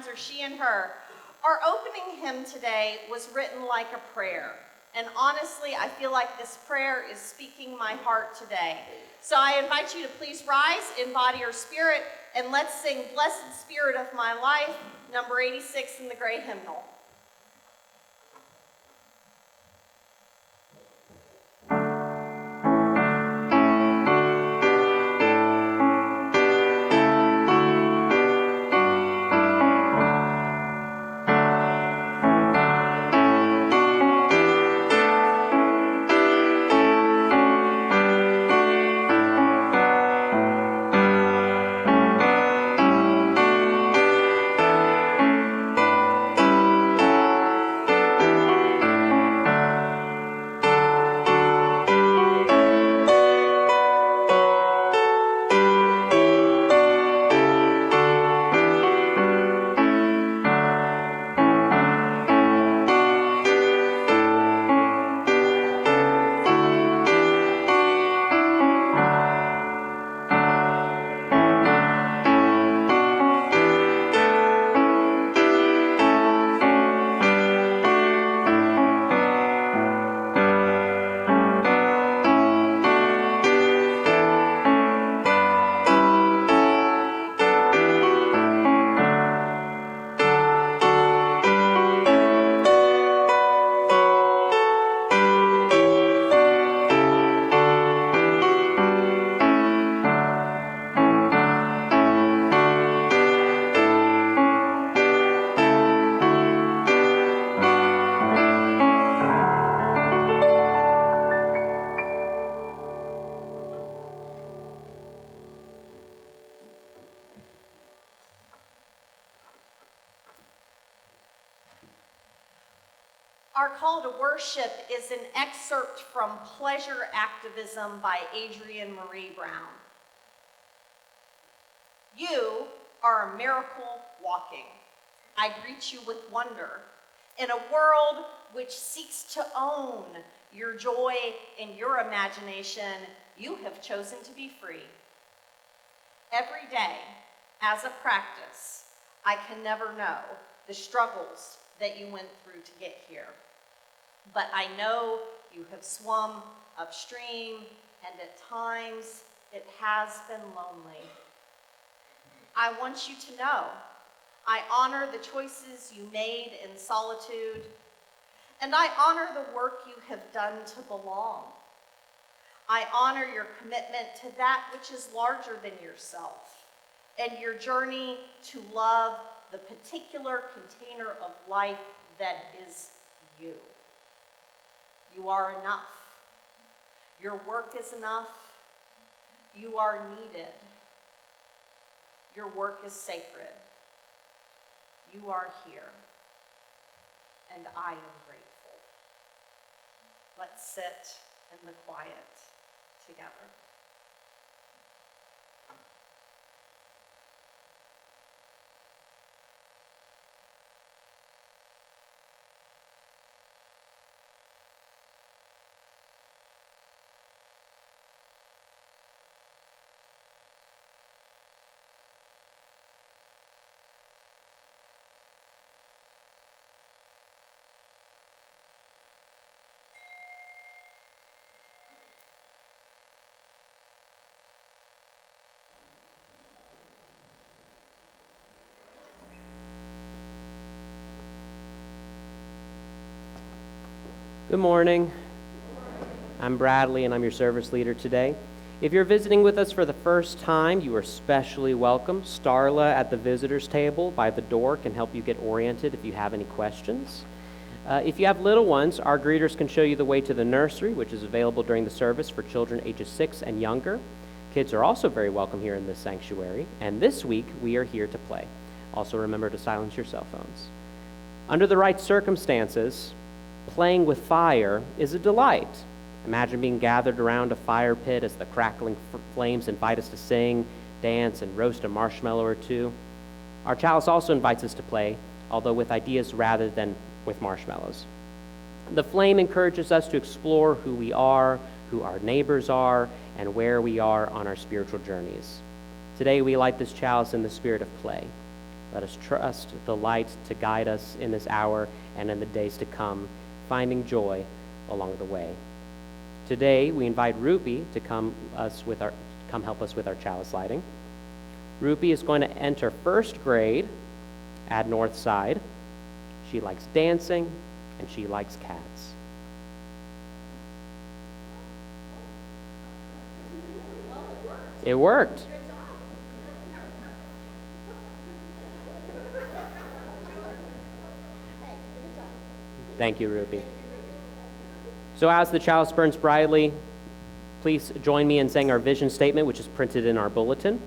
pronouns are she and her. Our opening hymn today was written like a prayer. And honestly, I feel like this prayer is speaking my heart today. So I invite you to please rise in body or spirit, and let's sing Blessed Spirit of My Life, number 86 in the gray hymnal. Our call to worship is an excerpt from Pleasure Activism by Adrienne Marie Brown. You are a miracle walking. I greet you with wonder. In a world which seeks to own your joy and your imagination, you have chosen to be free. Every day, as a practice, I can never know the struggles that you went through to get here. But I know you have swum upstream, and at times it has been lonely. I want you to know I honor the choices you made in solitude, and I honor the work you have done to belong. I honor your commitment to that which is larger than yourself, and your journey to love the particular container of life that is you. You are enough. Your work is enough. You are needed. Your work is sacred. You are here, and I am grateful. Let's sit in the quiet together. Good morning. I'm Bradley, and I'm your service leader today. If you're visiting with us for the first time, you are especially welcome. Starla at the visitors table by the door can help you get oriented if you have any questions. If you have little ones, our greeters can show you the way to the nursery, which is available during the service for children ages 6 and younger. Kids are also very welcome here in this sanctuary, and this week we are here to play. Also remember to silence your cell phones. Under the right circumstances, playing with fire is a delight. Imagine being gathered around a fire pit as the crackling flames invite us to sing, dance, and roast a marshmallow or two. Our chalice also invites us to play, although with ideas rather than with marshmallows. The flame encourages us to explore who we are, who our neighbors are, and where we are on our spiritual journeys. Today we light this chalice in the spirit of play. Let us trust the light to guide us in this hour and in the days to come, finding joy along the way. Today, we invite Rupi to come help us with our chalice lighting. Rupi is going to enter first grade at Northside. She likes dancing and she likes cats. It worked. Thank you, Ruby. So as the chalice burns brightly, please join me in saying our vision statement, which is printed in our bulletin.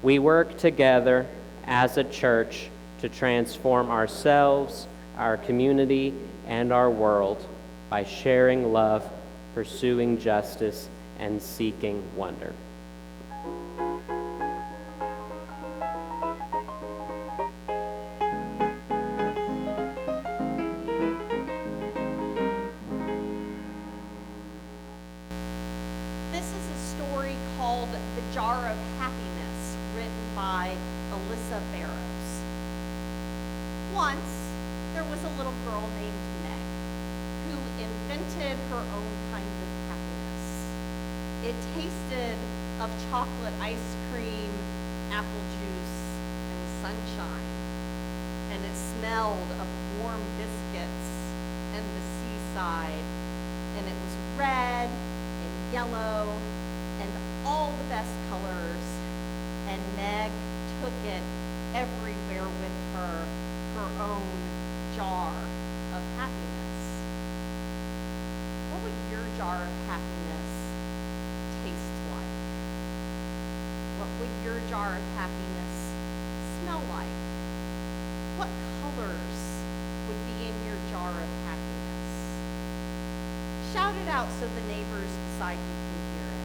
We work together as a church to transform ourselves, our community, and our world by sharing love, pursuing justice, and seeking wonder. This is a story called The Jar of Happiness, written by Alyssa Barrows. Once, there was a little girl named Meg who invented her own kind of happiness. It tasted of chocolate ice cream, apple juice, and sunshine. And it smelled of warm biscuits and the seaside. And it was red and yellow and all the best colors. And Meg took it everywhere with her own jar of happiness. What would your jar of happiness taste like? What would your jar of happiness smell like? What colors would be in your jar of happiness? Shout it out so the neighbors beside you can hear it.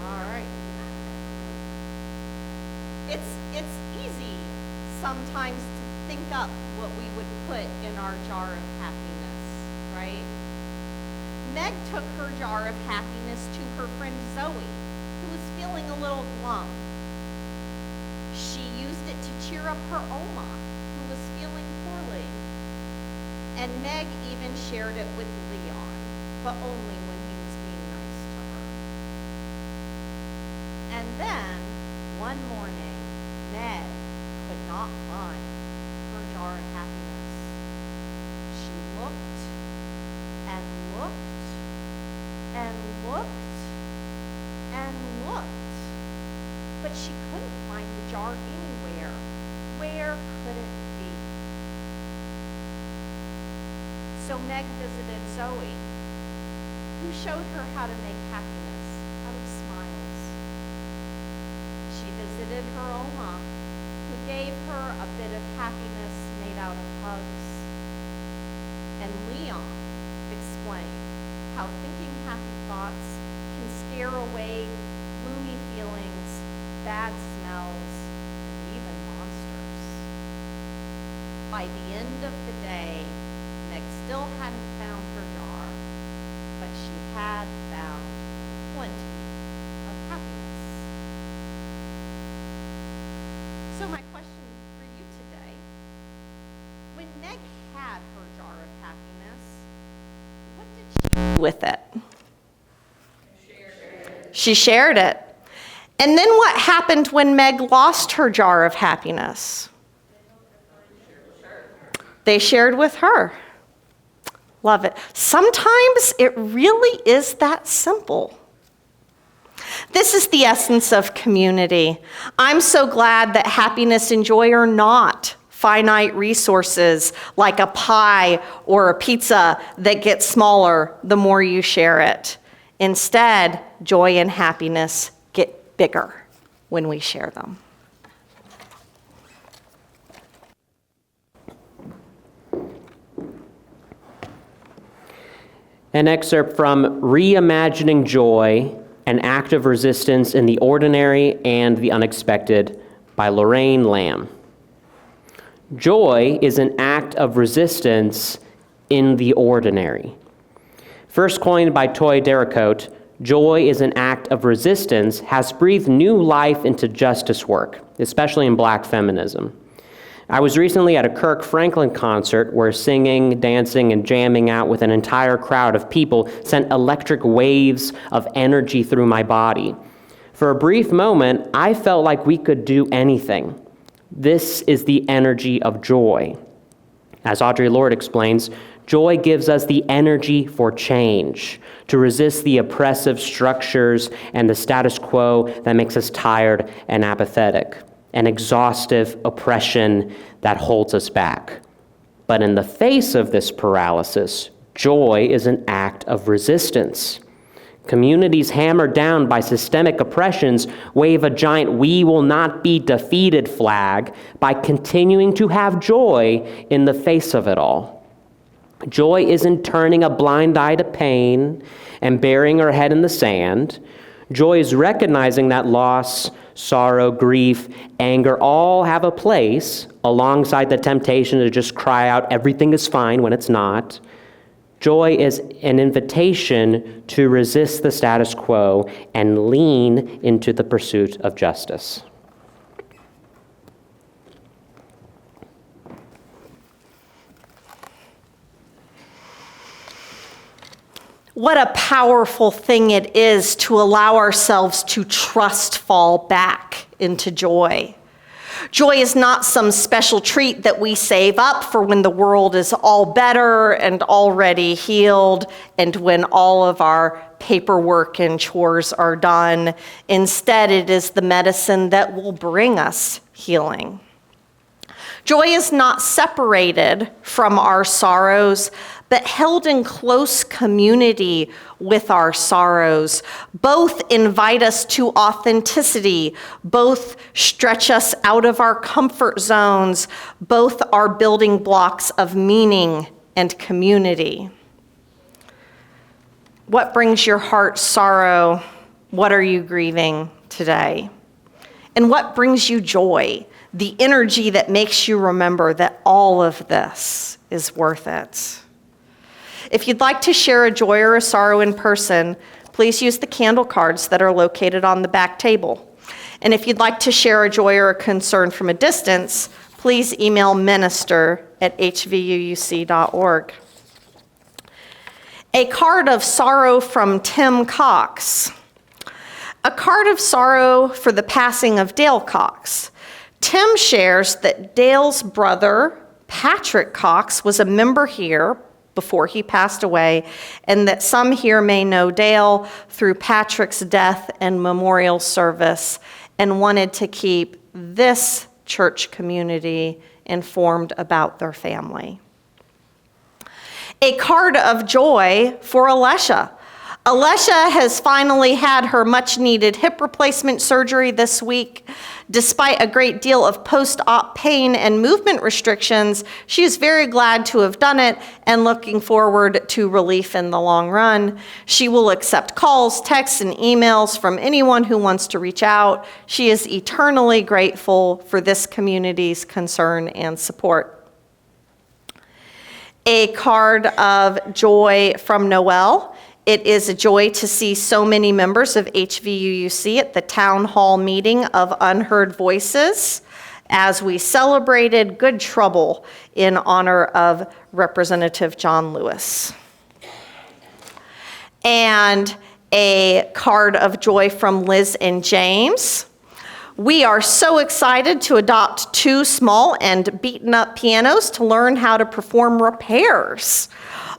All right. It's easy sometimes to think up what we would put in our jar of happiness, right? Meg took her jar of happiness to her friend Zoe, who was feeling a little glum. She used it to cheer up her Oma, who was feeling poorly. And Meg even shared it with Leon, but only when he was being nice to her. And then, one morning, Meg could not find her jar of happiness. She looked and looked and looked and looked, but she couldn't find the jar anywhere. Where could it be? So Meg visited Zoe, who showed her how to make happiness out of smiles. She visited her Oma, who gave her a bit of happiness made out of hugs. And Leon explained how thinking happy thoughts can scare away gloomy feelings, bad smells, and even monsters. By the end of the day, Meg still hadn't found her jar, but she had found plenty of happiness. So my question for you today, when Meg had her jar of happiness, what did she do with it? She shared it. And then what happened when Meg lost her jar of happiness? They shared with her. Love it. Sometimes it really is that simple. This is the essence of community. I'm so glad that happiness and joy are not finite resources like a pie or a pizza that gets smaller the more you share it. Instead, joy and happiness get bigger when we share them. An excerpt from Reimagining Joy, an Act of Resistance in the Ordinary and the Unexpected by Lorraine Lamb. Joy is an act of resistance in the ordinary. First coined by Toy Dericote, joy is an act of resistance, has breathed new life into justice work, especially in Black feminism. I was recently at a Kirk Franklin concert where singing, dancing, and jamming out with an entire crowd of people sent electric waves of energy through my body. For a brief moment, I felt like we could do anything. This is the energy of joy. As Audre Lorde explains, joy gives us the energy for change, to resist the oppressive structures and the status quo that makes us tired and apathetic, an exhaustive oppression that holds us back. But in the face of this paralysis, joy is an act of resistance. Communities hammered down by systemic oppressions wave a giant "we will not be defeated" flag by continuing to have joy in the face of it all. Joy isn't turning a blind eye to pain and burying our head in the sand. Joy is recognizing that loss, sorrow, grief, anger all have a place alongside the temptation to just cry out everything is fine when it's not. Joy is an invitation to resist the status quo and lean into the pursuit of justice. What a powerful thing it is to allow ourselves to trust fall back into joy. Joy is not some special treat that we save up for when the world is all better and already healed and when all of our paperwork and chores are done. Instead, it is the medicine that will bring us healing. Joy is not separated from our sorrows, but held in close community with our sorrows. Both invite us to authenticity. Both stretch us out of our comfort zones. Both are building blocks of meaning and community. What brings your heart sorrow? What are you grieving today? And what brings you joy? The energy that makes you remember that all of this is worth it. If you'd like to share a joy or a sorrow in person, please use the candle cards that are located on the back table. And if you'd like to share a joy or a concern from a distance, please email minister@hvuuc.org. A card of sorrow from Tim Cox. A card of sorrow for the passing of Dale Cox. Tim shares that Dale's brother, Patrick Cox, was a member here before he passed away, and that some here may know Dale through Patrick's death and memorial service, and wanted to keep this church community informed about their family. A card of joy for Alesha. Alesha has finally had her much-needed hip replacement surgery this week. Despite a great deal of post-op pain and movement restrictions, she is very glad to have done it and looking forward to relief in the long run. She will accept calls, texts, and emails from anyone who wants to reach out. She is eternally grateful for this community's concern and support. A card of joy from Noelle. It is a joy to see so many members of HVUUC at the town hall meeting of Unheard Voices as we celebrated Good Trouble in honor of Representative John Lewis. And a card of joy from Liz and James. We are so excited to adopt 2 small and beaten up pianos to learn how to perform repairs.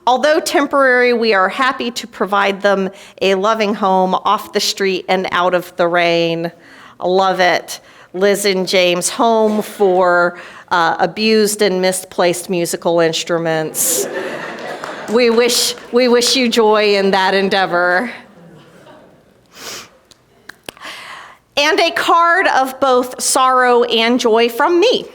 Although temporary, we are happy to provide them a loving home off the street and out of the rain. I love it. Liz and James, home for abused and misplaced musical instruments. We wish you joy in that endeavor. And a card of both sorrow and joy from me.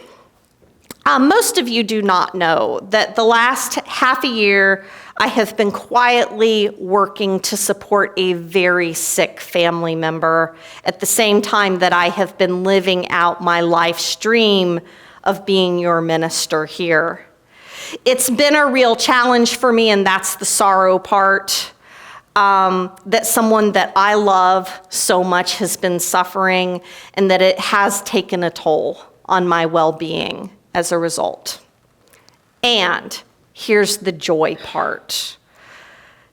Most of you do not know that the last half a year, I have been quietly working to support a very sick family member at the same time that I have been living out my life stream of being your minister here. It's been a real challenge for me, and that's the sorrow part. That someone that I love so much has been suffering, and that it has taken a toll on my well-being as a result. And here's the joy part.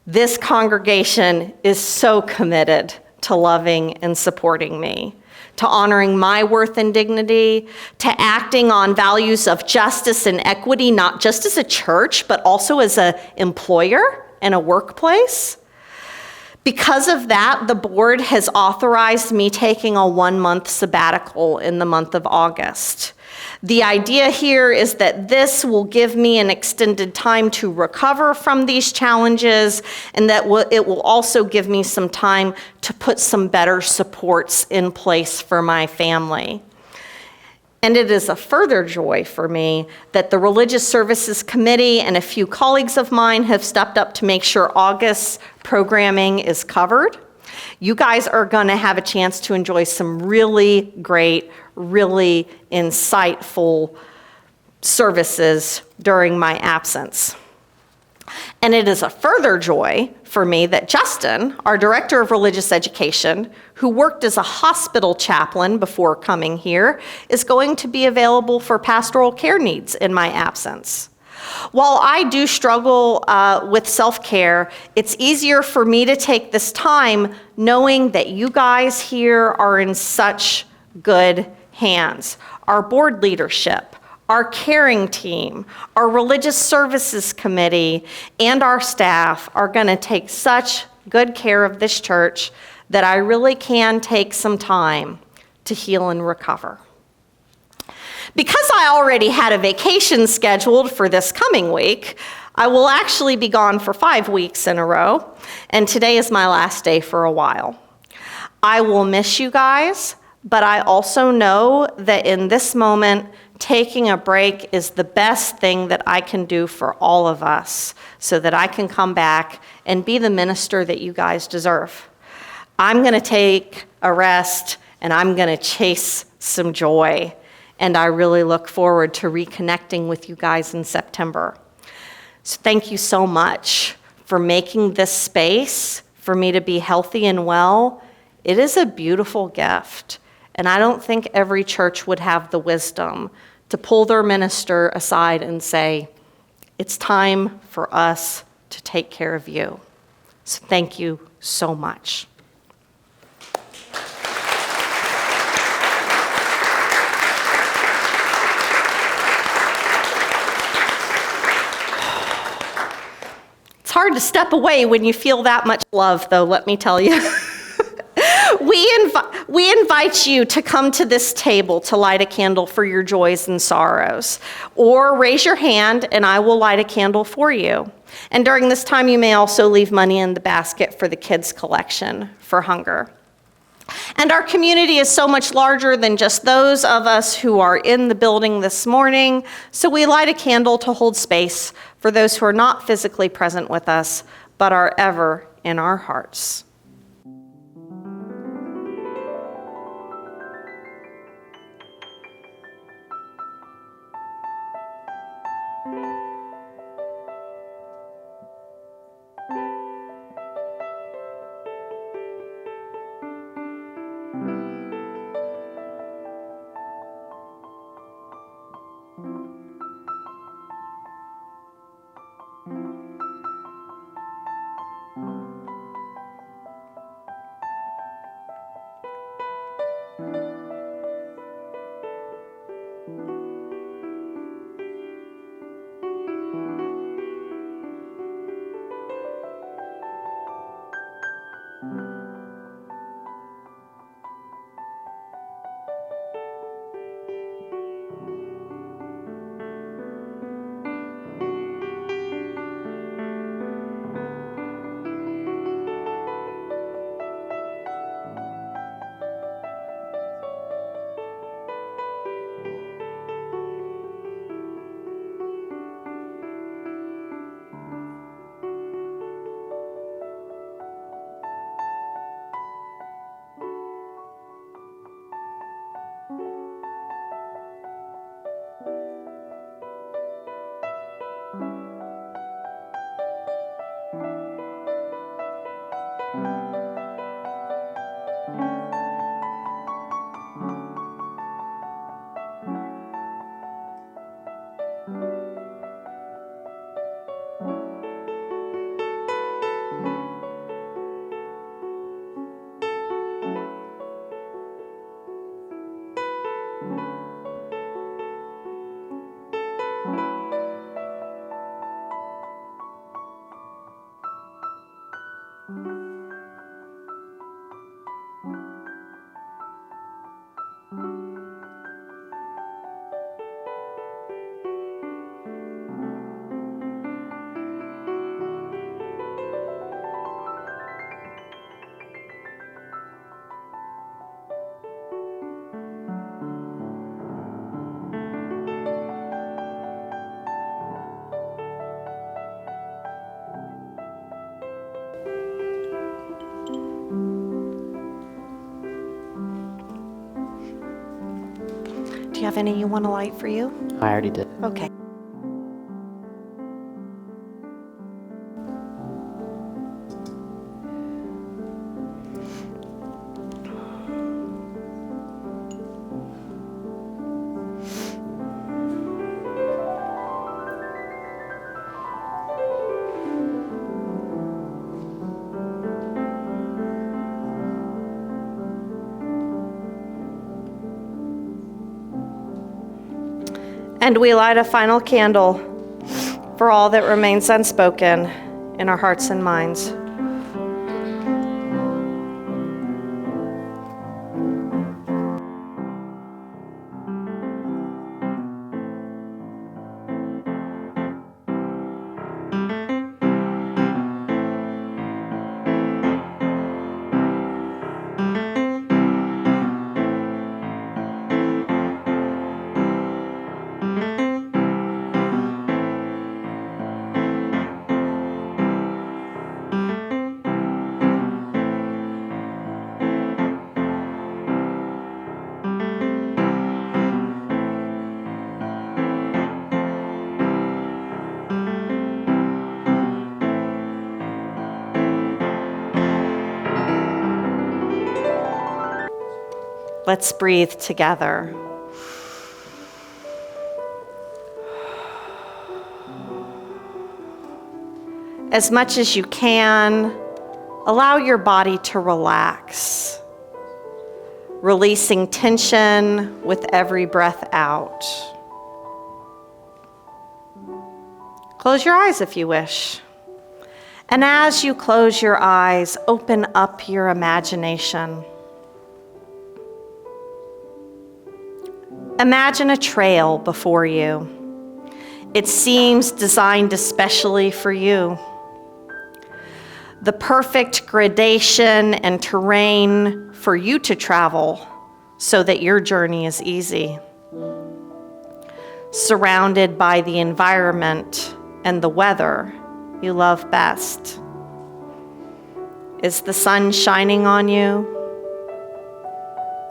This congregation is so committed to loving and supporting me, to honoring my worth and dignity, to acting on values of justice and equity, not just as a church, but also as an employer and a workplace. Because of that, the board has authorized me taking a 1-month sabbatical in the month of August. The idea here is that this will give me an extended time to recover from these challenges, and that it will also give me some time to put some better supports in place for my family. And it is a further joy for me that the Religious Services Committee and a few colleagues of mine have stepped up to make sure August's programming is covered. You guys are going to have a chance to enjoy some really great, really insightful services during my absence. And it is a further joy for me that Justin, our Director of Religious Education, who worked as a hospital chaplain before coming here, is going to be available for pastoral care needs in my absence. While I do struggle with self-care, it's easier for me to take this time knowing that you guys here are in such good hands. Our board leadership, our caring team, our religious services committee, and our staff are going to take such good care of this church that I really can take some time to heal and recover. Because I already had a vacation scheduled for this coming week, I will actually be gone for 5 weeks in a row, and today is my last day for a while. I will miss you guys, but I also know that in this moment, taking a break is the best thing that I can do for all of us so that I can come back and be the minister that you guys deserve. I'm going to take a rest, and I'm going to chase some joy. And I really look forward to reconnecting with you guys in September. So thank you so much for making this space for me to be healthy and well. It is a beautiful gift. And I don't think every church would have the wisdom to pull their minister aside and say, it's time for us to take care of you. So thank you so much. It's hard to step away when you feel that much love, though, let me tell you. We invite you to come to this table to light a candle for your joys and sorrows, or raise your hand and I will light a candle for you. And during this time, you may also leave money in the basket for the kids' collection for hunger. And our community is so much larger than just those of us who are in the building this morning, so we light a candle to hold space for those who are not physically present with us, but are ever in our hearts. you have any you want to light for you? I already did. Okay. And we light a final candle for all that remains unspoken in our hearts and minds. Let's breathe together. As much as you can, allow your body to relax, releasing tension with every breath out. Close your eyes if you wish. And as you close your eyes, open up your imagination. Imagine a trail before you. It seems designed especially for you. The perfect gradation and terrain for you to travel so that your journey is easy. Surrounded by the environment and the weather you love best. Is the sun shining on you?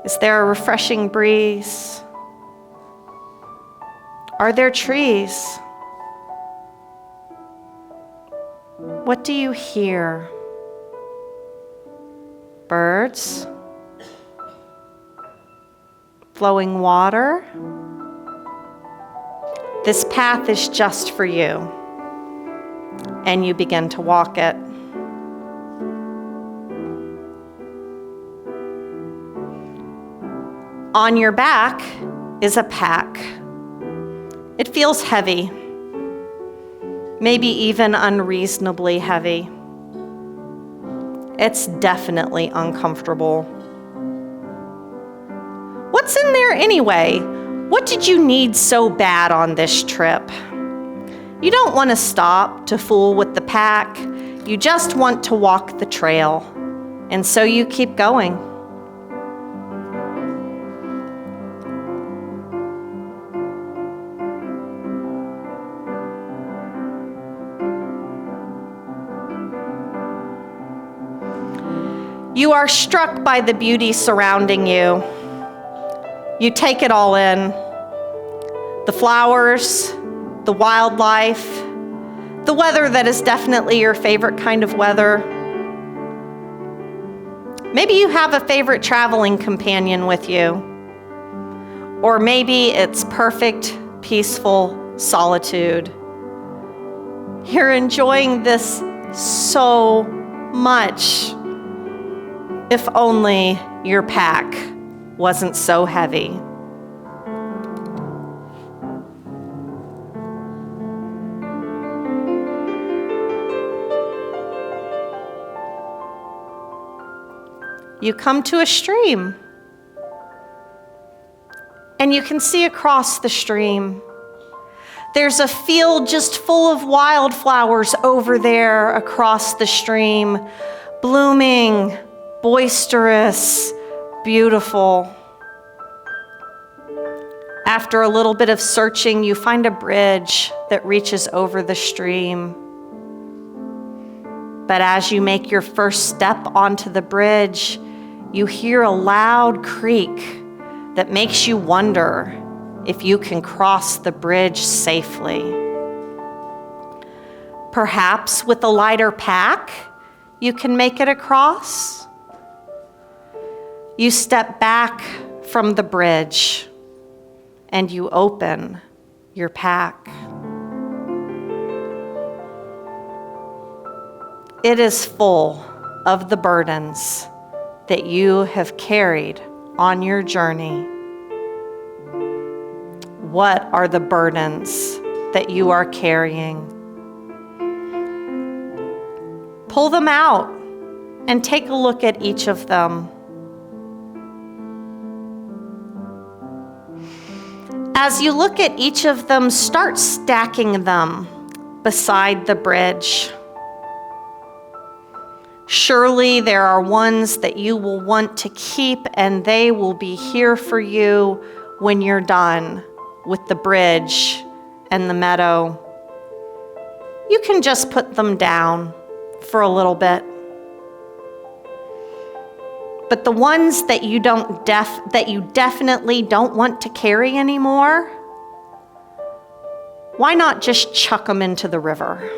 Is there a refreshing breeze? Are there trees? What do you hear? Birds? Flowing water? This path is just for you, and you begin to walk it. On your back is a pack. It feels heavy, maybe even unreasonably heavy. It's definitely uncomfortable. What's in there anyway? What did you need so bad on this trip? You don't want to stop to fool with the pack. You just want to walk the trail, and so you keep going. You are struck by the beauty surrounding you. You take it all in. The flowers, the wildlife, the weather that is definitely your favorite kind of weather. Maybe you have a favorite traveling companion with you. Or maybe it's perfect, peaceful solitude. You're enjoying this so much. If only your pack wasn't so heavy. You come to a stream, and you can see across the stream. There's a field just full of wildflowers over there across the stream, blooming, boisterous, beautiful. After a little bit of searching, you find a bridge that reaches over the stream. But as you make your first step onto the bridge, you hear a loud creak that makes you wonder if you can cross the bridge safely. Perhaps with a lighter pack, you can make it across. You step back from the bridge and you open your pack. It is full of the burdens that you have carried on your journey. What are the burdens that you are carrying? Pull them out and take a look at each of them. As you look at each of them, start stacking them beside the bridge. Surely there are ones that you will want to keep, and they will be here for you when you're done with the bridge and the meadow. You can just put them down for a little bit. But the ones that you definitely don't want to carry anymore, why not just chuck them into the river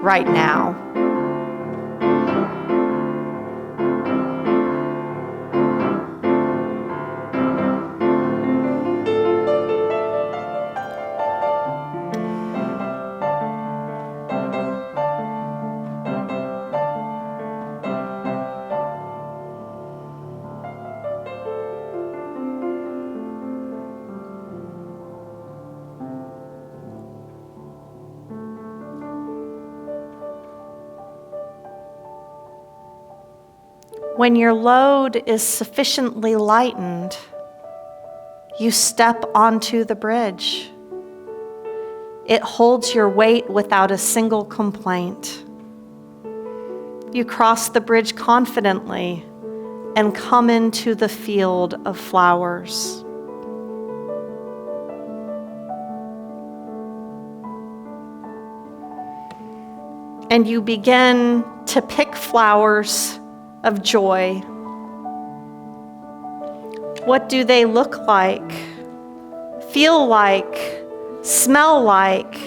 right now? When your load is sufficiently lightened, you step onto the bridge. It holds your weight without a single complaint. You cross the bridge confidently and come into the field of flowers. And you begin to pick flowers of joy. What do they look like, feel like, smell like?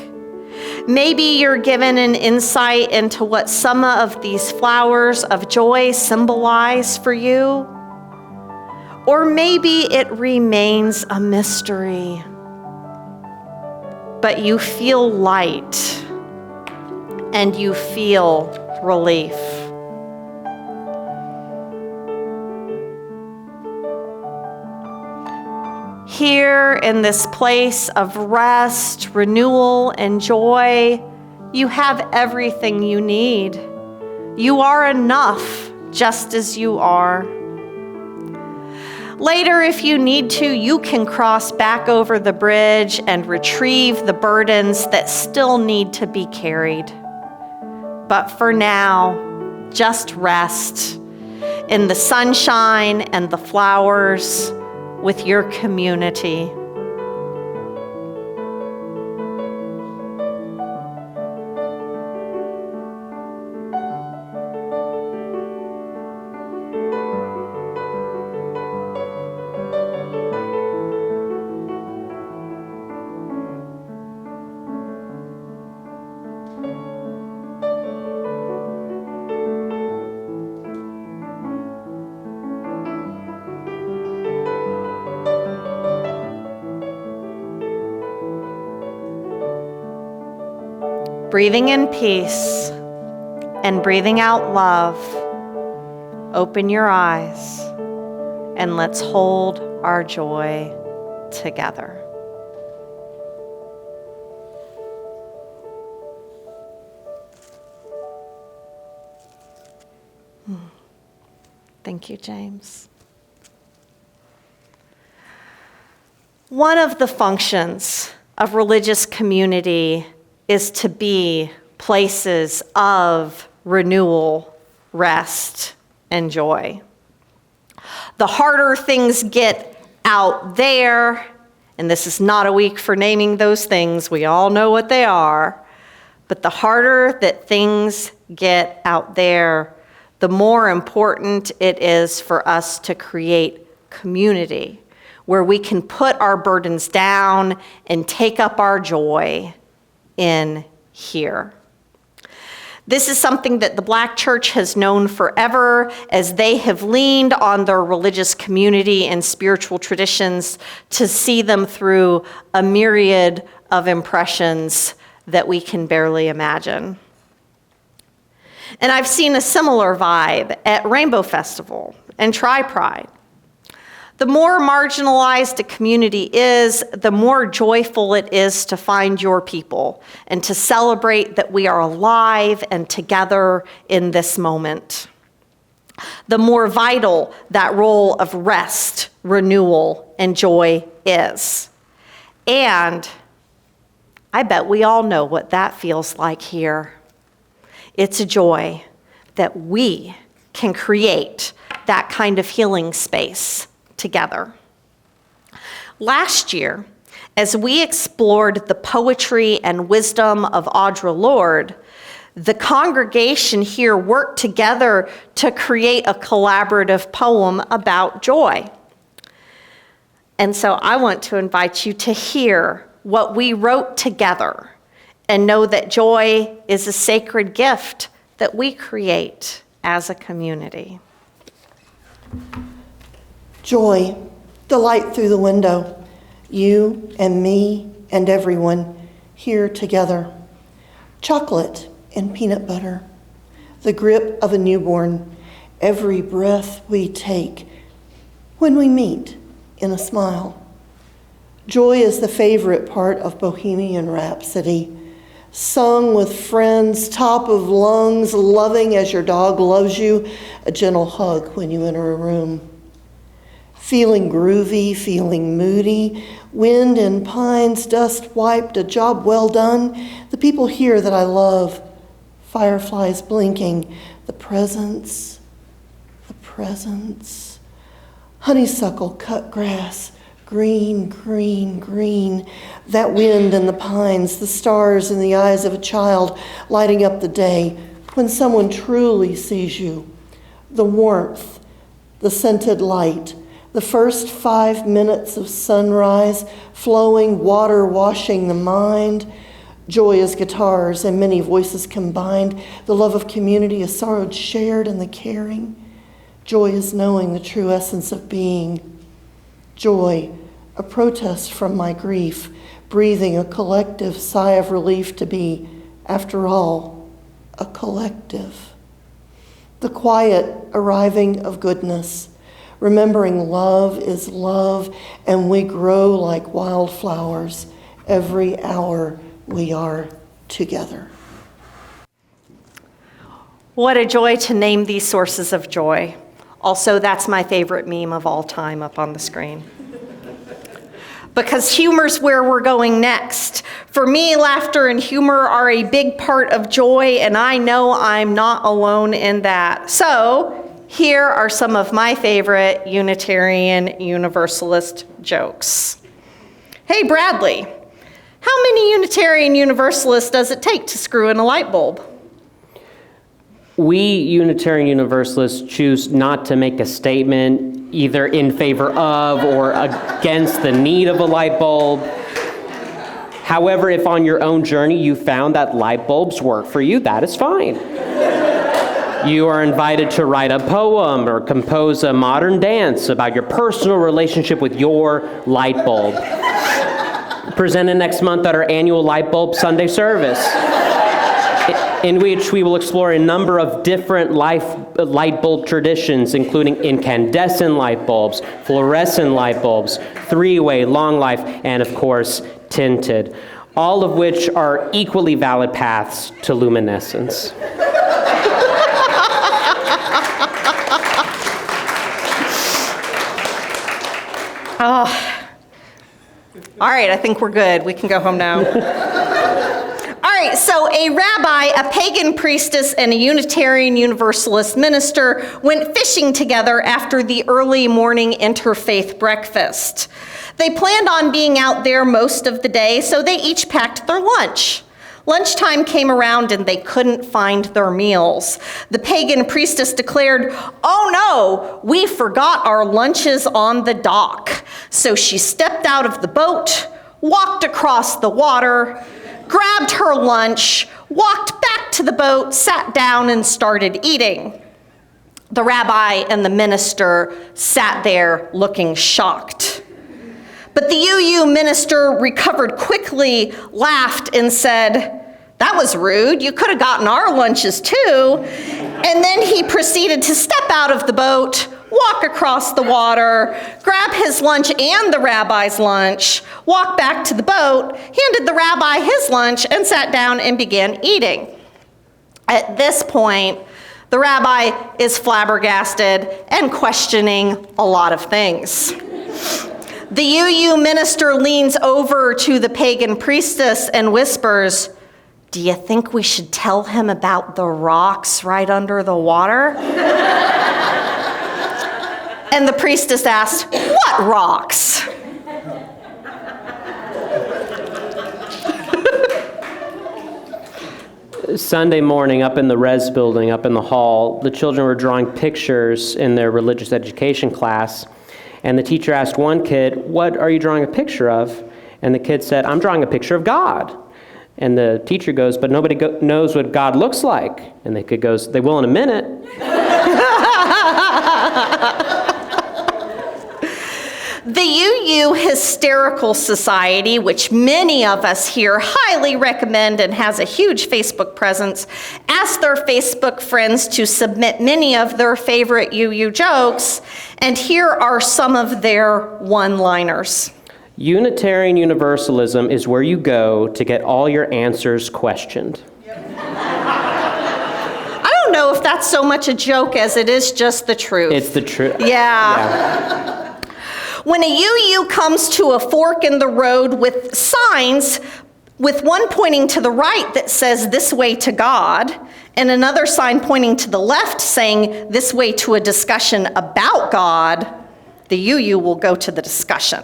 Maybe you're given an insight into what some of these flowers of joy symbolize for you. Or maybe it remains a mystery, but you feel light and you feel relief. Here in this place of rest, renewal, and joy, you have everything you need. You are enough just as you are. Later, if you need to, you can cross back over the bridge and retrieve the burdens that still need to be carried. But for now, just rest in the sunshine and the flowers with your community. Breathing in peace and breathing out love, open your eyes and let's hold our joy together. Thank you, James. One of the functions of religious community is to be places of renewal, rest, and joy. The harder things get out there, and this is not a week for naming those things, we all know what they are, but the harder that things get out there, the more important it is for us to create community where we can put our burdens down and take up our joy in here. This is something that the Black church has known forever, as they have leaned on their religious community and spiritual traditions to see them through a myriad of impressions that we can barely imagine. And I've seen a similar vibe at Rainbow Festival and Tri-Pride. The more marginalized a community is, the more joyful it is to find your people and to celebrate that we are alive and together in this moment. The more vital that role of rest, renewal, and joy is. And I bet we all know what that feels like here. It's a joy that we can create that kind of healing space together. Last year, as we explored the poetry and wisdom of Audre Lorde, the congregation here worked together to create a collaborative poem about joy. And so I want to invite you to hear what we wrote together and know that joy is a sacred gift that we create as a community. Joy, the light through the window, you and me and everyone here together. Chocolate and peanut butter, the grip of a newborn, every breath we take when we meet in a smile. Joy is the favorite part of Bohemian Rhapsody, sung with friends, top of lungs, loving as your dog loves you, a gentle hug when you enter a room. Feeling groovy, feeling moody, wind in pines, dust wiped, a job well done, the people here that I love, fireflies blinking, the presence, honeysuckle cut grass, green, green, green, that wind in the pines, the stars in the eyes of a child lighting up the day when someone truly sees you, the warmth, the scented light, the first 5 minutes of sunrise, flowing water washing the mind. Joy is guitars and many voices combined. The love of community is sorrow shared and the caring. Joy is knowing the true essence of being. Joy, a protest from my grief, breathing a collective sigh of relief to be, after all, a collective. The quiet arriving of goodness, remembering love is love, and we grow like wildflowers every hour we are together. What a joy to name these sources of joy. Also, that's my favorite meme of all time up on the screen. Because humor's where we're going next. For me, laughter and humor are a big part of joy, and I know I'm not alone in that. So, here are some of my favorite Unitarian Universalist jokes. Hey, Bradley, how many Unitarian Universalists does it take to screw in a light bulb? We Unitarian Universalists choose not to make a statement either in favor of or against the need of a light bulb. However, if on your own journey you found that light bulbs work for you, that is fine. You are invited to write a poem or compose a modern dance about your personal relationship with your light bulb. Presented next month at our annual Light Bulb Sunday service, in which we will explore a number of different light bulb traditions, including incandescent light bulbs, fluorescent light bulbs, three-way, long life, and of course, tinted, all of which are equally valid paths to luminescence. Oh. All right, I think we're good. We can go home now. All right, so a rabbi, a pagan priestess, and a Unitarian Universalist minister went fishing together after the early morning interfaith breakfast. They planned on being out there most of the day, so they each packed their lunch. Lunchtime came around and they couldn't find their meals. The pagan priestess declared, "Oh no, we forgot our lunches on the dock." So she stepped out of the boat, walked across the water, grabbed her lunch, walked back to the boat, sat down and started eating. The rabbi and the minister sat there looking shocked. But the UU minister recovered quickly, laughed, and said, "That was rude. You could have gotten our lunches too." And then he proceeded to step out of the boat, walk across the water, grab his lunch and the rabbi's lunch, walk back to the boat, handed the rabbi his lunch, and sat down and began eating. At this point, the rabbi is flabbergasted and questioning a lot of things. The UU minister leans over to the pagan priestess and whispers, "Do you think we should tell him about the rocks right under the water?" And the priestess asked, "What rocks?" Sunday morning, up in the res building, up in the hall, the children were drawing pictures in their religious education class. And the teacher asked one kid, "What are you drawing a picture of?" And the kid said, "I'm drawing a picture of God." And the teacher goes, "But nobody knows what God looks like." And the kid goes, "They will in a minute." The UU Hysterical Society, which many of us here highly recommend and has a huge Facebook presence, asked their Facebook friends to submit many of their favorite UU jokes, and here are some of their one-liners. Unitarian Universalism is where you go to get all your answers questioned. I don't know if that's so much a joke as it is just the truth. It's the truth. Yeah. When a UU comes to a fork in the road with signs, with one pointing to the right that says "This way to God," and another sign pointing to the left saying "This way to a discussion about God," the UU will go to the discussion.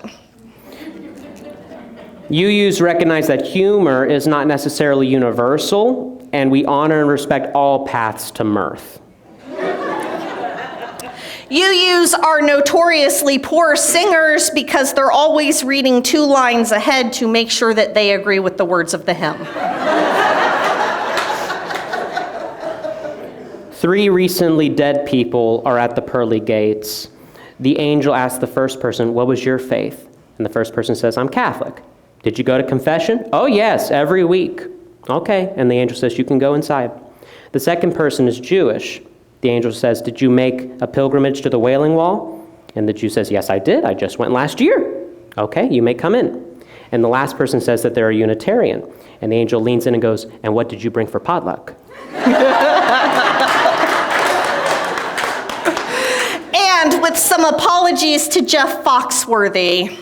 UUs recognize that humor is not necessarily universal, and we honor and respect all paths to mirth. UUs are notoriously poor singers because they're always reading 2 lines ahead to make sure that they agree with the words of the hymn. 3 recently dead people are at the pearly gates. The angel asks the first person, "What was your faith?" And the first person says, "I'm Catholic." "Did you go to confession?" "Oh yes, every week." "Okay." And the angel says, "You can go inside." The second person is Jewish. The angel says, "Did you make a pilgrimage to the Wailing Wall?" And the Jew says, "Yes, I did. I just went last year." "Okay, you may come in." And the last person says that they're a Unitarian. And the angel leans in and goes, "And what did you bring for potluck?" And with some apologies to Jeff Foxworthy,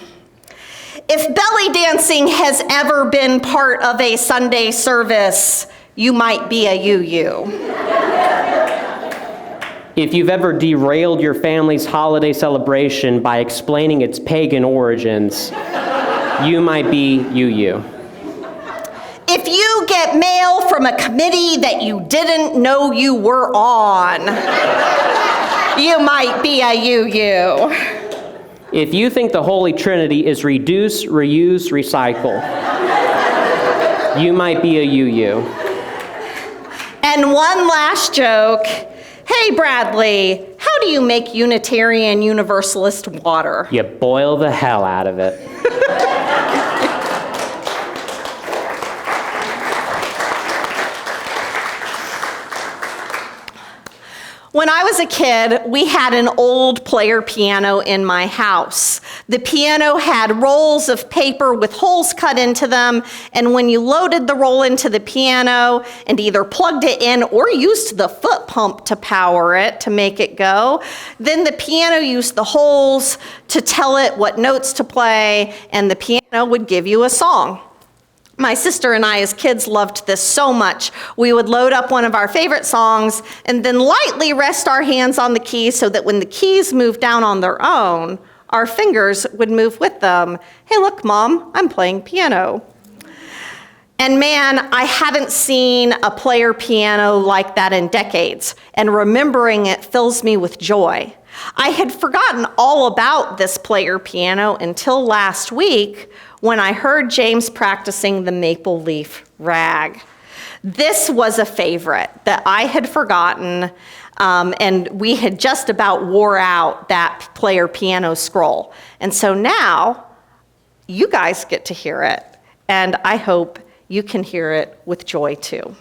if belly dancing has ever been part of a Sunday service, you might be a UU. If you've ever derailed your family's holiday celebration by explaining its pagan origins, you might be UU. If you get mail from a committee that you didn't know you were on, you might be a UU. If you think the Holy Trinity is reduce, reuse, recycle, you might be a UU. And one last joke. Hey, Bradley, how do you make Unitarian Universalist water? You boil the hell out of it. When I was a kid, we had an old player piano in my house. The piano had rolls of paper with holes cut into them, and when you loaded the roll into the piano and either plugged it in or used the foot pump to power it to make it go, then the piano used the holes to tell it what notes to play, and the piano would give you a song. My sister and I, as kids, loved this so much. We would load up one of our favorite songs and then lightly rest our hands on the keys so that when the keys moved down on their own, our fingers would move with them. Hey, look, Mom, I'm playing piano. And man, I haven't seen a player piano like that in decades, and remembering it fills me with joy. I had forgotten all about this player piano until last week when I heard James practicing the maple leaf rag. This was a favorite that I had forgotten, and we had just about wore out that player piano scroll. And so now you guys get to hear it, and I hope you can hear it with joy too.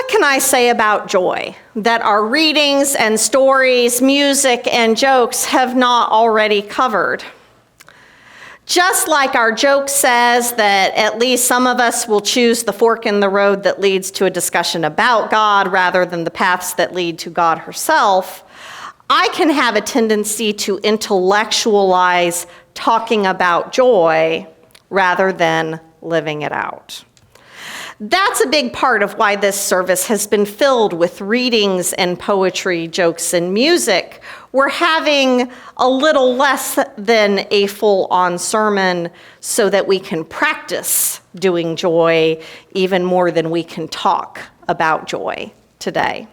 Can I say about joy that our readings and stories, music and jokes have not already covered? Just like our joke says that at least some of us will choose the fork in the road that leads to a discussion about God rather than the paths that lead to God herself, I can have a tendency to intellectualize talking about joy rather than living it out. That's a big part of why this service has been filled with readings and poetry, jokes, and music. We're having a little less than a full-on sermon so that we can practice doing joy even more than we can talk about joy today.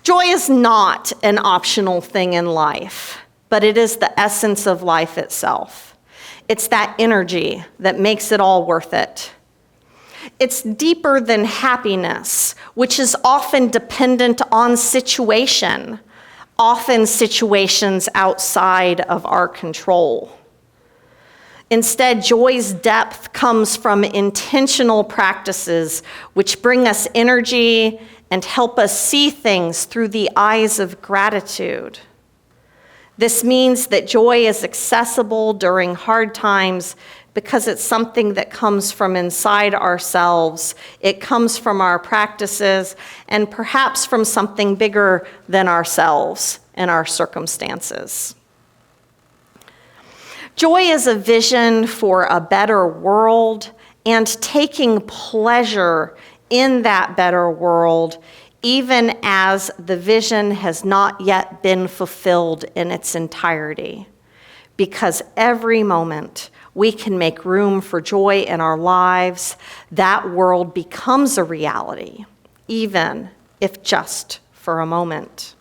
Joy is not an optional thing in life, but it is the essence of life itself. It's that energy that makes it all worth it. It's deeper than happiness, which is often dependent on situation, often situations outside of our control. Instead, joy's depth comes from intentional practices which bring us energy and help us see things through the eyes of gratitude. This means that joy is accessible during hard times because it's something that comes from inside ourselves. It comes from our practices and perhaps from something bigger than ourselves and our circumstances. Joy is a vision for a better world and taking pleasure in that better world, even as the vision has not yet been fulfilled in its entirety. Because every moment we can make room for joy in our lives, that world becomes a reality, even if just for a moment.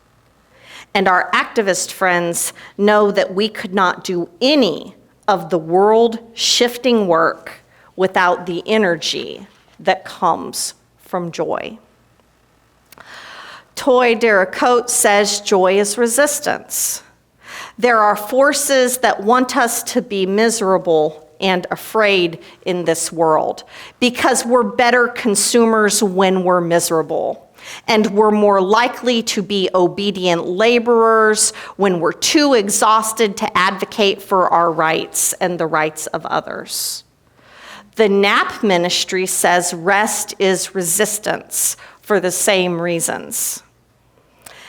And our activist friends know that we could not do any of the world-shifting work without the energy that comes from joy. Toy Dericote says joy is resistance. There are forces that want us to be miserable and afraid in this world because we're better consumers when we're miserable. And we're more likely to be obedient laborers when we're too exhausted to advocate for our rights and the rights of others. The NAP ministry says rest is resistance for the same reasons.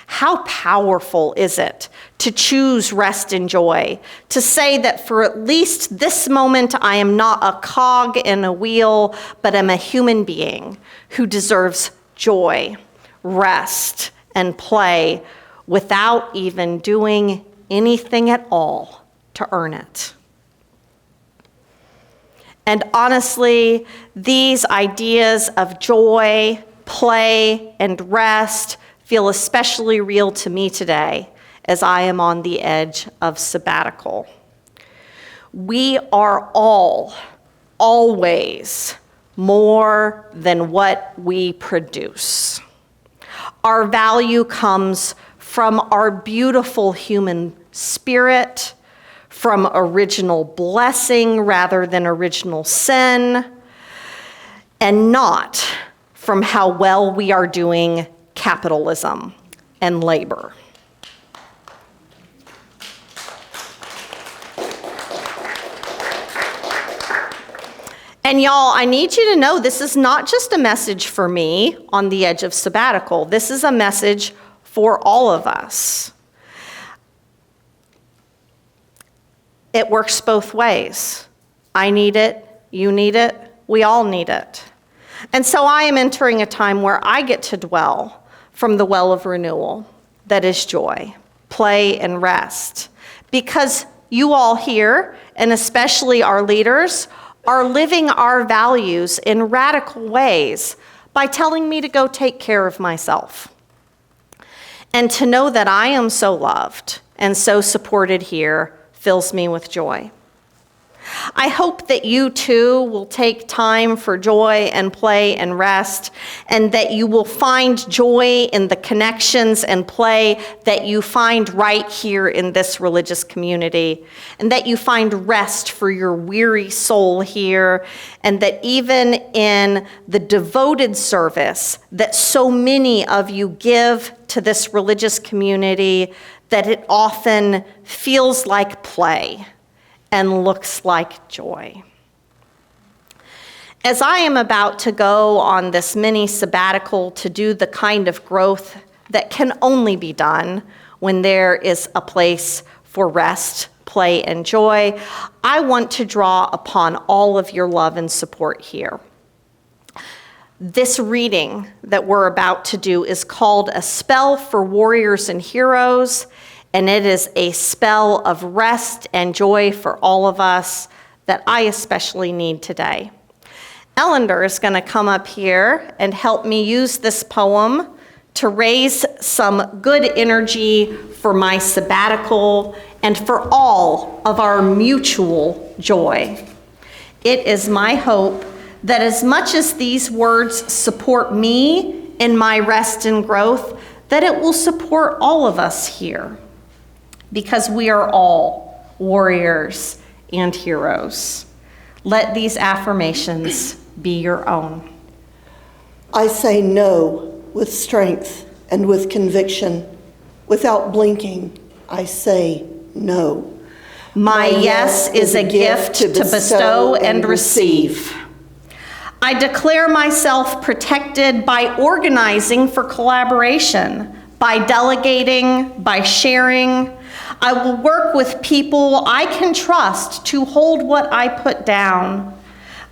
How powerful is it to choose rest and joy, to say that for at least this moment I am not a cog in a wheel, but am a human being who deserves joy, rest, and play without even doing anything at all to earn it. And honestly, these ideas of joy, play, and rest feel especially real to me today as I am on the edge of sabbatical. We are all, always, more than what we produce. Our value comes from our beautiful human spirit, from original blessing rather than original sin, and not from how well we are doing capitalism and labor. And y'all, I need you to know this is not just a message for me on the edge of sabbatical. This is a message for all of us. It works both ways. I need it, you need it, we all need it. And so I am entering a time where I get to dwell from the well of renewal that is joy, play, and rest. Because you all here, and especially our leaders, are living our values in radical ways by telling me to go take care of myself. And to know that I am so loved and so supported here fills me with joy. I hope that you too will take time for joy and play and rest, and that you will find joy in the connections and play that you find right here in this religious community, and that you find rest for your weary soul here, and that even in the devoted service that so many of you give to this religious community, that it often feels like play and looks like joy. As I am about to go on this mini sabbatical to do the kind of growth that can only be done when there is a place for rest, play, and joy, I want to draw upon all of your love and support here. This reading that we're about to do is called A Spell for Warriors and Heroes, and it is a spell of rest and joy for all of us that I especially need today. Ellender is going to come up here and help me use this poem to raise some good energy for my sabbatical and for all of our mutual joy. It is my hope that as much as these words support me in my rest and growth, that it will support all of us here, because we are all warriors and heroes. Let these affirmations be your own. I say no with strength and with conviction. Without blinking, I say no. My yes is a gift to bestow and receive. I declare myself protected by organizing for collaboration, by delegating, by sharing. I will work with people I can trust to hold what I put down.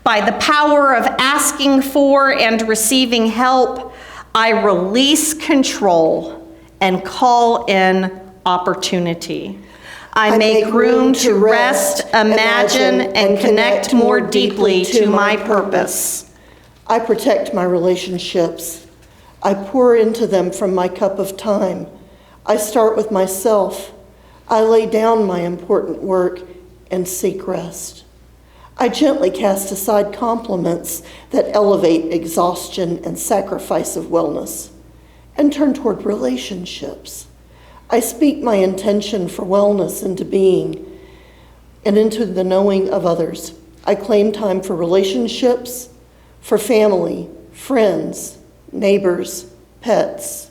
By the power of asking for and receiving help, I release control and call in opportunity. I make room to rest, imagine, and connect more deeply to my purpose. I protect my relationships. I pour into them from my cup of time. I start with myself. I lay down my important work and seek rest. I gently cast aside compliments that elevate exhaustion and sacrifice of wellness and turn toward relationships. I speak my intention for wellness into being and into the knowing of others. I claim time for relationships, for family, friends, neighbors, pets.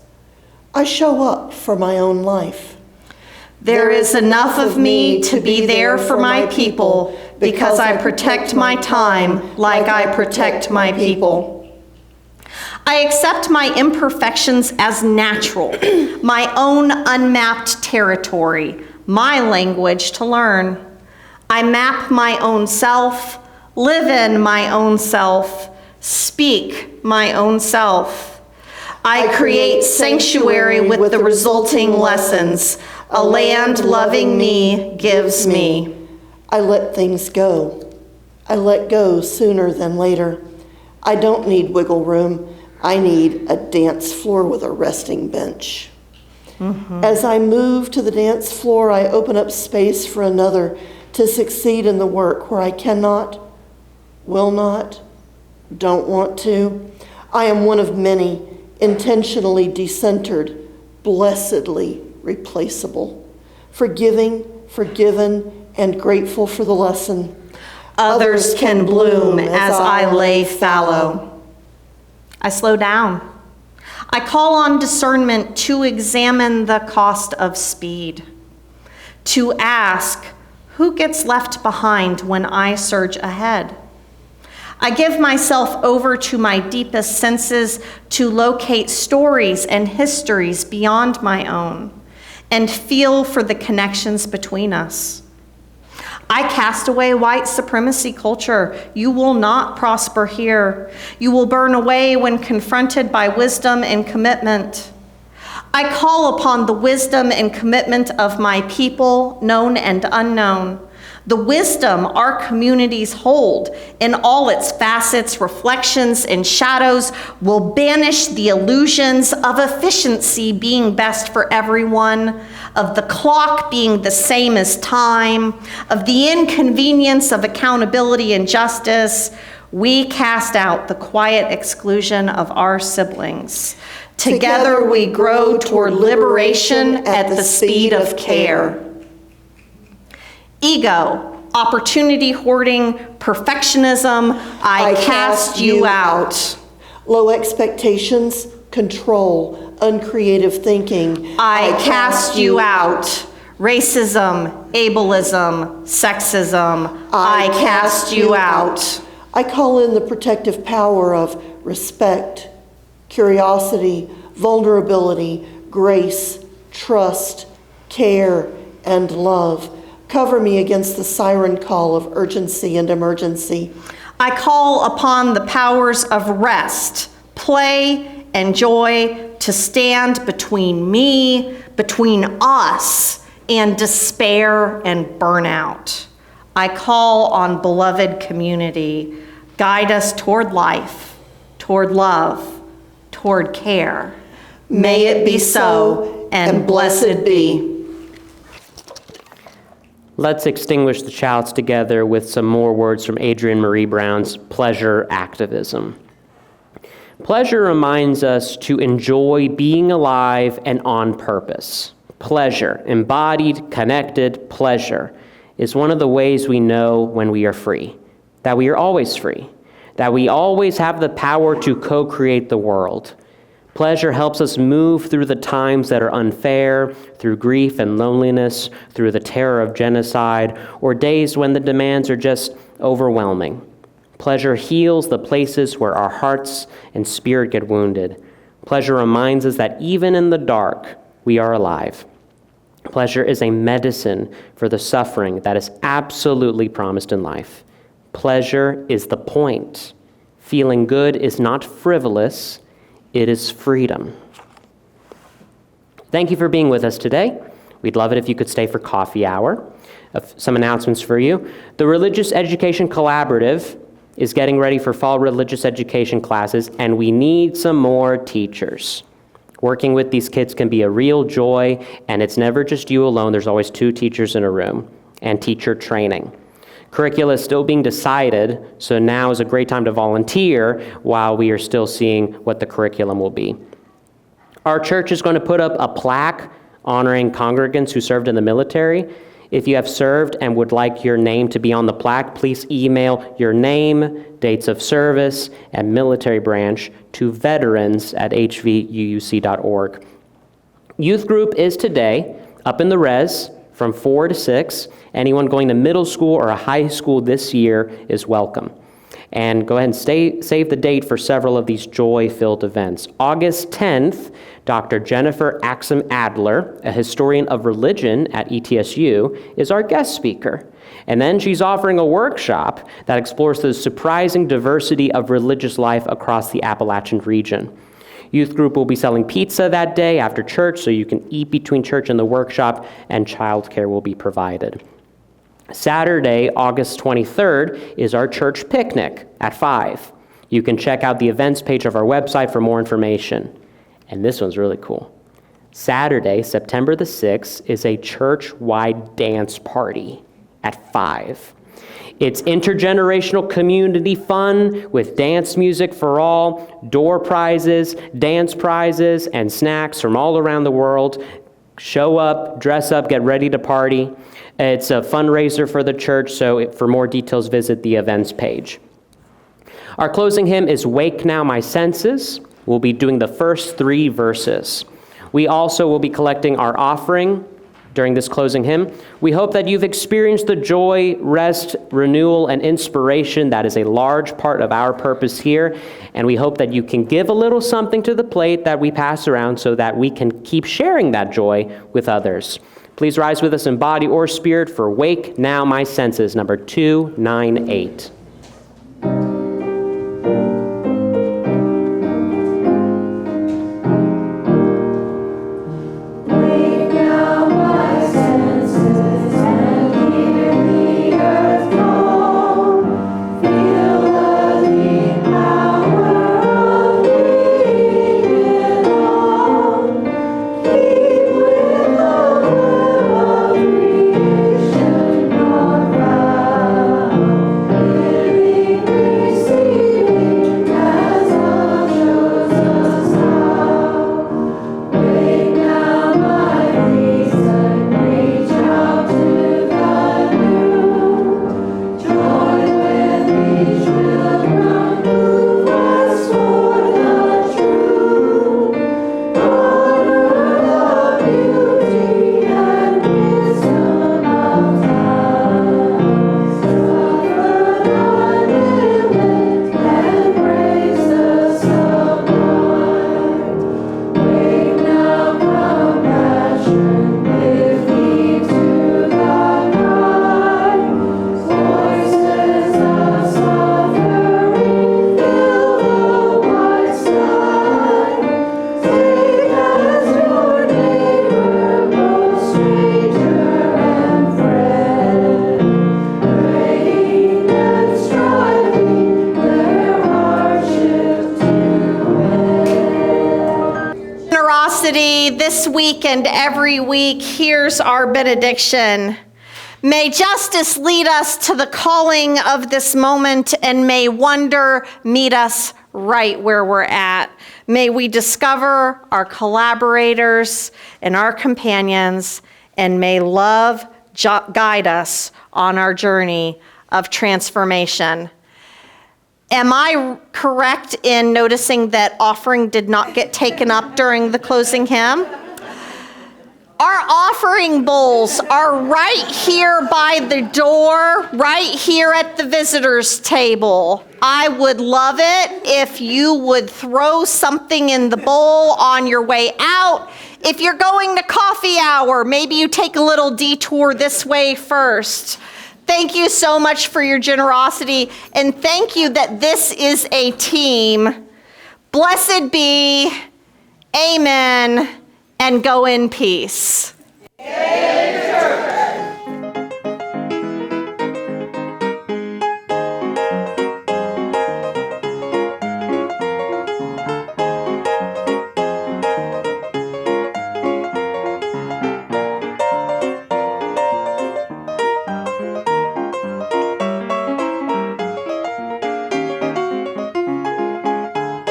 I show up for my own life. There is enough of me to be there for my people because I protect my time like I protect my people. I accept my imperfections as natural, my own unmapped territory, my language to learn. I map my own self, live in my own self, speak my own self. I create sanctuary with the resulting lessons a land loving me gives me. I let things go. I let go sooner than later. I don't need wiggle room. I need a dance floor with a resting bench. As I move to the dance floor, I open up space for another to succeed in the work where I cannot, will not, don't want to. I am one of many, intentionally decentered, blessedly replaceable, forgiving, forgiven, and grateful for the lesson. Others can bloom as I lay fallow. I slow down. I call on discernment to examine the cost of speed, to ask who gets left behind when I surge ahead. I give myself over to my deepest senses to locate stories and histories beyond my own and feel for the connections between us. I cast away white supremacy culture. You will not prosper here. You will burn away when confronted by wisdom and commitment. I call upon the wisdom and commitment of my people, known and unknown. The wisdom our communities hold in all its facets, reflections, and shadows will banish the illusions of efficiency being best for everyone, of the clock being the same as time, of the inconvenience of accountability and justice. We cast out the quiet exclusion of our siblings. Together we grow toward liberation at the speed of care. Ego, opportunity hoarding, perfectionism, I cast you out. Low expectations, control, uncreative thinking, I cast you out. Racism, ableism, sexism, I cast you out. I call in the protective power of respect, curiosity, vulnerability, grace, trust, care, and love. Cover me against the siren call of urgency and emergency. I call upon the powers of rest, play, and joy to stand between me, between us, and despair and burnout. I call on beloved community. Guide us toward life, toward love, toward care. May it be so, and blessed be. Let's extinguish the chalice together with some more words from Adrienne Marie Brown's Pleasure Activism. Pleasure reminds us to enjoy being alive and on purpose. Pleasure, embodied, connected pleasure, is one of the ways we know when we are free, that we are always free, that we always have the power to co-create the world. Pleasure helps us move through the times that are unfair, through grief and loneliness, through the terror of genocide, or days when the demands are just overwhelming. Pleasure heals the places where our hearts and spirit get wounded. Pleasure reminds us that even in the dark, we are alive. Pleasure is a medicine for the suffering that is absolutely promised in life. Pleasure is the point. Feeling good is not frivolous, it is freedom. Thank you for being with us today. We'd love it if you could stay for coffee hour. Some announcements for you. The Religious Education Collaborative is getting ready for fall religious education classes, and we need some more teachers. Working with these kids can be a real joy, and it's never just you alone. There's always 2 teachers in a room, and teacher training. Curricula is still being decided, so now is a great time to volunteer while we are still seeing what the curriculum will be. Our church is going to put up a plaque honoring congregants who served in the military. If you have served and would like your name to be on the plaque, please email your name, dates of service, and military branch to veterans@hvууc.org. Youth group is today up in the res from 4 to 6. Anyone going to middle school or a high school this year is welcome. And go ahead and save the date for several of these joy-filled events. August 10th, Dr. Jennifer Axum Adler, a historian of religion at ETSU, is our guest speaker. And then she's offering a workshop that explores the surprising diversity of religious life across the Appalachian region. Youth group will be selling pizza that day after church, so you can eat between church and the workshop, and childcare will be provided. Saturday, August 23rd, is our church picnic at 5. You can check out the events page of our website for more information. And this one's really cool. Saturday, September the 6th, is a church-wide dance party at 5. It's intergenerational community fun with dance music for all, door prizes, dance prizes, and snacks from all around the world. Show up, dress up, get ready to party. It's a fundraiser for the church, so for more details, visit the events page. Our closing hymn is Wake Now My Senses. We'll be doing the first 3 verses. We also will be collecting our offering during this closing hymn. We hope that you've experienced the joy, rest, renewal, and inspiration that is a large part of our purpose here, and we hope that you can give a little something to the plate that we pass around so that we can keep sharing that joy with others. Please rise with us in body or spirit for Wake Now My Senses, number 298. This week and every week, here's our benediction. May justice lead us to the calling of this moment, and may wonder meet us right where we're at. May we discover our collaborators and our companions, and may love guide us on our journey of transformation. Am I correct in noticing that offering did not get taken up during the closing hymn? Our offering bowls are right here by the door, right here at the visitors table. I would love it if you would throw something in the bowl on your way out. If you're going to coffee hour, maybe you take a little detour this way first. Thank you so much for your generosity, and thank you that this is a team. Blessed be, amen, and go in peace.